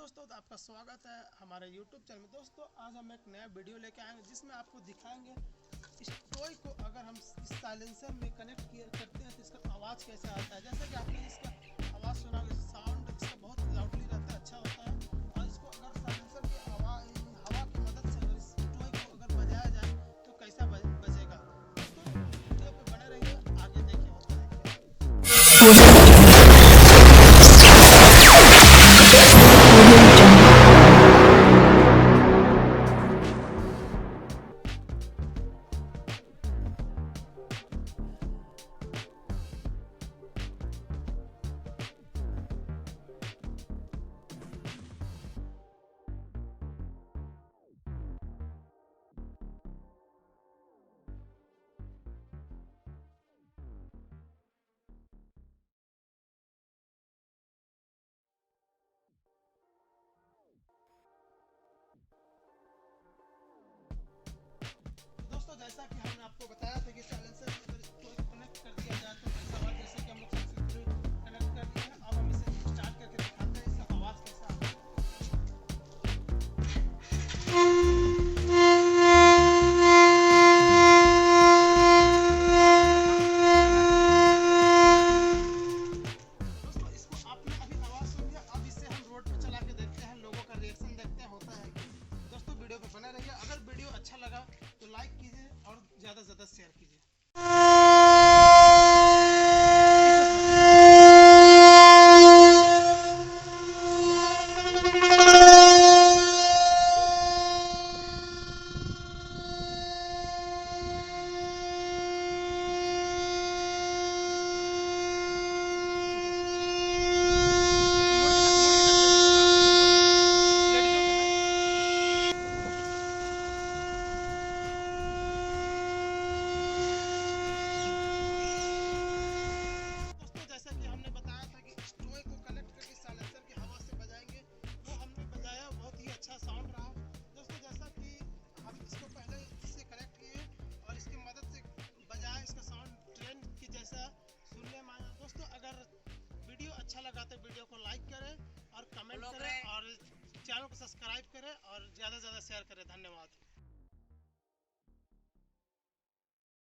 दोस्तों, तो आपका स्वागत है हमारे YouTube चैनल में। दोस्तों, आज हम एक नया वीडियो लेके आएंगे जिसमें आपको दिखाएंगे इस टॉय को अगर हम इस साइलेंसर में कनेक्ट करते हैं तो इसका आवाज़ कैसे आता है। जैसे कि आपने इसका आवाज़ सुना होगा, साउंड इसका बहुत लाउडली रहता है, अच्छा होता है। और इसको अगर साइलेंसर की हवा की मदद से अगर इस टॉय को अगर बजाया जाए तो कैसा बजेगा। दोस्तों, वीडियो पे बने रहिए, आगे देखिए होता है। दोस्तों, जैसा कि हमने आपको बताया था कि साइलेंसर से अगर इसको कनेक्ट कर दिया जाए तो कैसा आवाज़, जैसे कि हम लोग सक्सेसफुली कनेक्ट कर दिए हैं। अब हम इसे स्टार्ट करके दिखाते हैं इसका आवाज़ कैसा आता है। दोस्तों, इसको आपने अभी आवाज़ सुन लिया, अब इसे हम रोड पे चला के देखते हैं, लोगों का रिएक्शन देखते हैं होता है कि। दोस्तों, वीडियो पे बने रहिए। अगर वीडियो अच्छा लगा तो लाइक कीजिए और ज़्यादा से ज़्यादा शेयर कीजिए। दोस्तों, जैसा कि हमने बताया था कि इस टॉय को कनेक्ट करके साइलेंसर की हवा से बजाएंगे, वो हमने बजाया, बहुत ही अच्छा साउंड रहा। दोस्तों, जैसा कि हम इसको पहले इससे कनेक्ट किए और इसकी मदद से बजाए, इसका साउंड ट्रेन की जैसा सुनने में आया। दोस्तों, अगर वीडियो अच्छा लगा तो वीडियो को लाइक करें और कमेंट करें और चैनल को सब्सक्राइब करें और ज़्यादा से ज़्यादा शेयर करें। धन्यवाद।